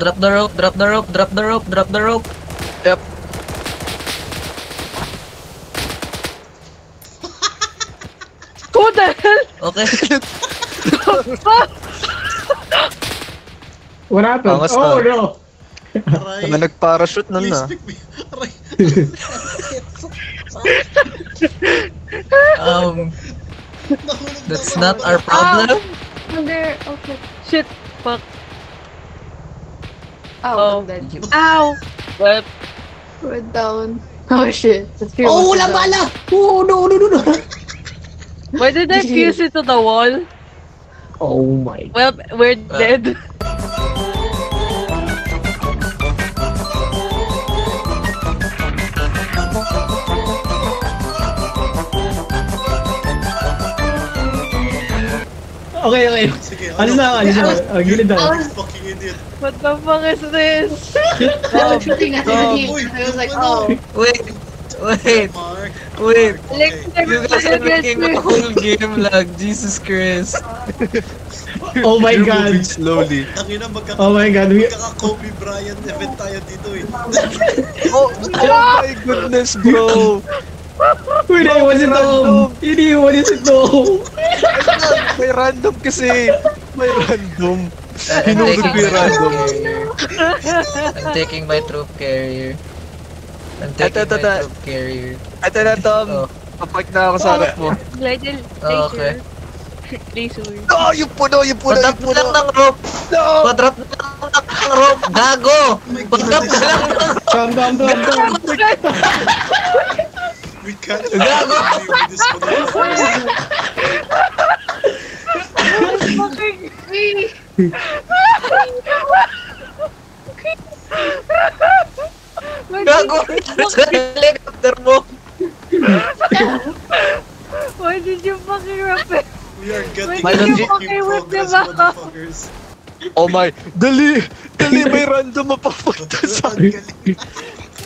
Drop the rope, drop the rope, drop the rope, drop the rope. Yep. What the hell? Okay. What happened? Angas Oh na. no! Aray. Mga nag-parachute nun Please na. pick me. Aray. Nahulog That's na not ako. our problem. Under. Okay. Shit. Fuck. Oh, Oh. I'm dead. Ow! What? We're down. Oh shit. Let's hear Oh, what's wala down. bala! Oh no no no no! Why did I fuse it to the wall? Oh my. Well, we're dead. Okay, okay. Sige, Alis na ako, alis na ako. Gilid na. I was, Fucking idiot. What the fuck is this? I was shooting at Oh, him. boy, I was like, ano? oh. Wait, wait, Mark. wait. Mark, okay. You guys are making the whole game lag. Jesus Christ. Oh my You're god. moving slowly. Tangina, Oh my god. Kobe Bryant event tayo dito eh. Oh my goodness, bro. Wait, iniwan si Tom! Iniwan si Tom! May random kasi. May random. I'm Hinugod ko yung random. I'm taking my troop carrier. I'm taking Ito, my ito. troop carrier. Ito na, Tom. Oh. Papark na ako sa harap mo. Laser. Oh, okay. Laser. Oh, yung puno, yung puno, Padrop yung na lang puno. ng rope! No! Padrop na lang ng rope! Gago! Padrop na lang ng Tom! We can't Gago! with this motherfucker. Gago! Sa helicopter mo! Why did you fucking rap it? We are getting Why did you fucking fucking whip progress, them out? motherfuckers. Oh my. Dali! Dali, may random mapapunta sa akin.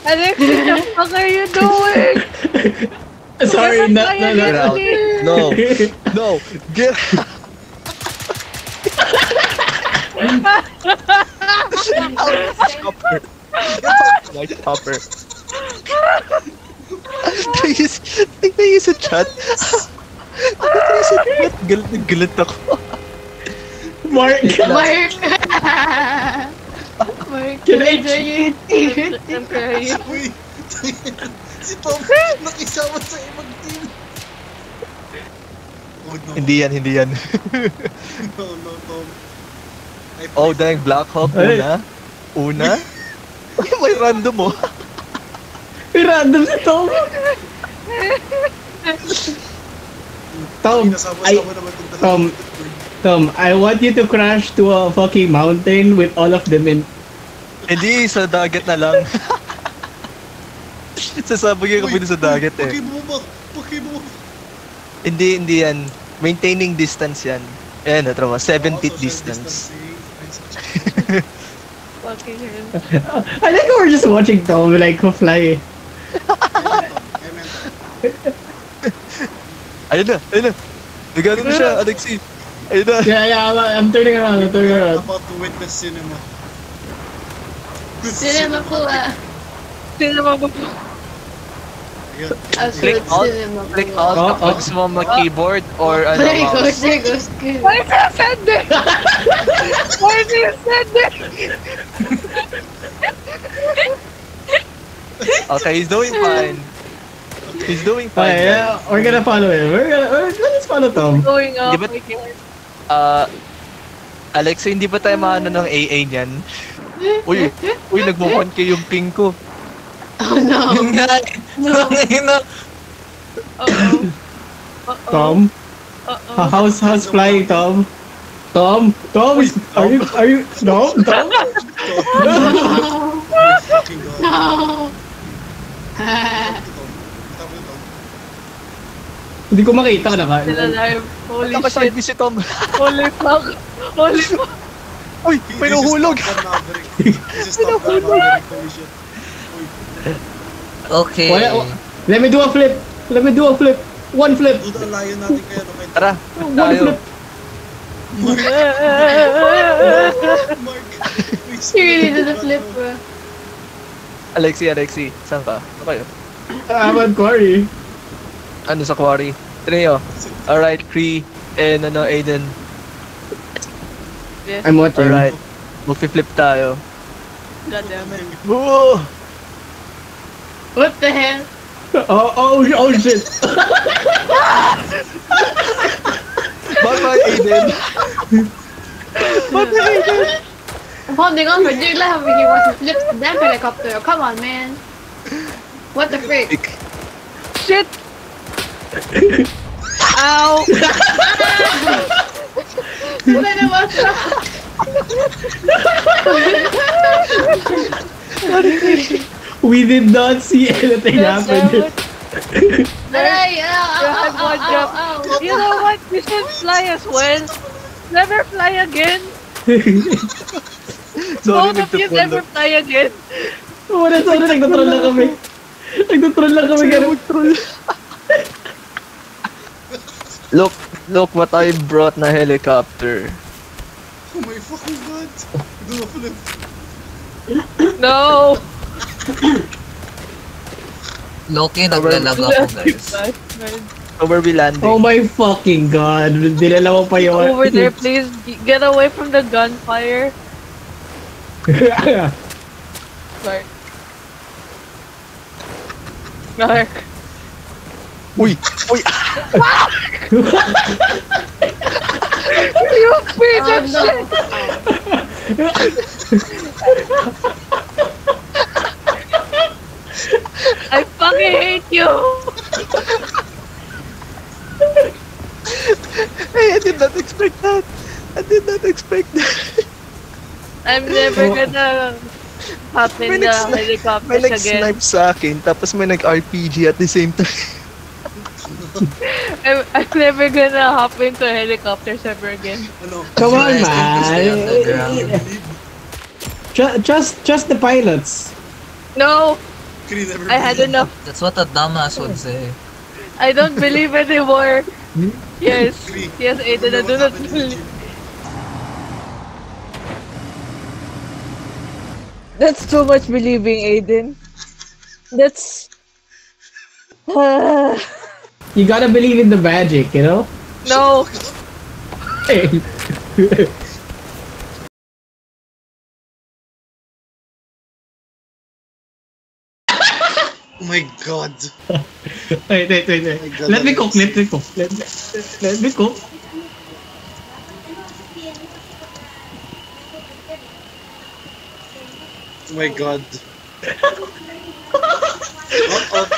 Alex, what the fuck are you doing? Sorry, no. Get out. No. No. Get out. Chopper. My chopper. Tingnan sa chat. Tingnan sa chat. Galit na galit ako. Mark! Mark! Mark, Can I- enjoy your team? I'm crying. Uy, si Tom nakisama sa ibang team. Oh no. Hindi yan, hindi yan. No, no, Tom. Oh, dahil Black Hawk. Ay. Una? May random mo. Random si Tom! Tom, Nasama-sama naman itong dalawa. Tom, Tom, I want you to crash to a fucking mountain with all of them in. Hindi, sa dagat na lang. Sasabagay ko sa dagat eh. Pokeball. Hindi yan. Maintaining distance yan. Ayan, ito mo, 7 feet distance. Fucking hell. I like how we're just watching Tom like fly. Ayun na. Nagano na siya, Alexi. Ayun na. Yeah, I'm turning around. About to witness cinema. Cinema po ah. Sino naman ba? Absolute cinema po. Click out Oh, kapag mo keyboard or ano There mouse. goes. Why did you send it? Why did you send it? Okay, he's doing fine. He's doing fine. Okay, yeah, we're gonna follow him. Let's follow Tom. Going up. Di ba- I can't. Alexa, hindi ba tayo maano ng AA niyan? Uy, nagmo-1K yung ping ko. Oh no. Yun nga! Ngayon na! Uh-oh. Tom, Uh-oh. how's flying, Tom? Tom, are you? No, Tom. Fucking god. No. Hindi ko makita na ka. Still alive. Holy shit. Nakaside si Tom. Holy fuck. Holy fuck. Uy, may nahulog. This is Top Gun Maverick. Holy shit. Okay. Let me do a flip. One flip. Dude, ang layo natin kaya no kay Tara, One tayo. flip. Mark. We He really did the flip, bro. Alexi, saan ka? Ano kayo? I'm on quarry. Ano sa quarry? Trineo. Alright, Cree, and Aiden. Yes. I'm watching. Alright. Mag-flip tayo. God damn it. Woo! What the hell? Oh shit. Bye-bye, Aiden. Bye-bye, Aiden. I'm holding on for dear life when he wants to flip the damn helicopter. Come on, man. What the frick? Shit! Ow! Wala naman siya. We did not see anything happen. Aray! You had one jump. Ow! You know what? You should fly as well. Never fly again. Sorry, Both of you never nagtupon. fly again. Sorry, nagtatroll lang kami. Nagtatroll lang kami. Look what I brought na helicopter. Oh my fucking god. Do a flip. No! Loki, naglalag ako, guys. So where we landing? Oh my fucking god. Dinala mo pa yun. Over there, please. Get away from the gunfire. Mark. Mark. Uy! You piece of no. shit! I fucking hate you! Hey, I did not expect that. I'm never gonna hop in the May helicopters again. nag-snipe sa akin, tapos may nag-RPG at the same time. I'm never gonna hop into helicopters ever again. Ano? Come on, Rest in peace, stay man. underground. Just the pilots. No! Kree never I had enough. That's what a dumbass would say. I don't believe anymore. Yes. Kree. Yes, Aiden, I do not believe. That's too much believing, Aiden. That's... You gotta believe in the magic, you know? no. Hey. Oh my god. Wait. Let me cook. Let me cook. Oh my god.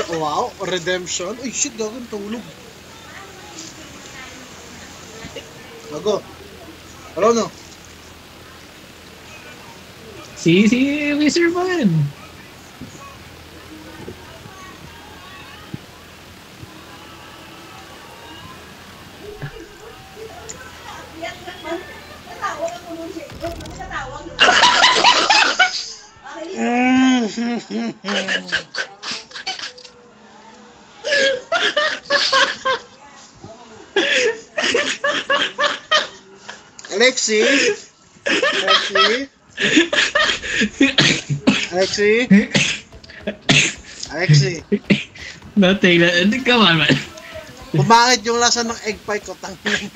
Wow, redemption. Ay shit, gagawin tulog. Gago. Hello no? See, we survived. Alexi? Nothing. Come on, man. Bakit yung lasa ng egg pie ko? Tangin.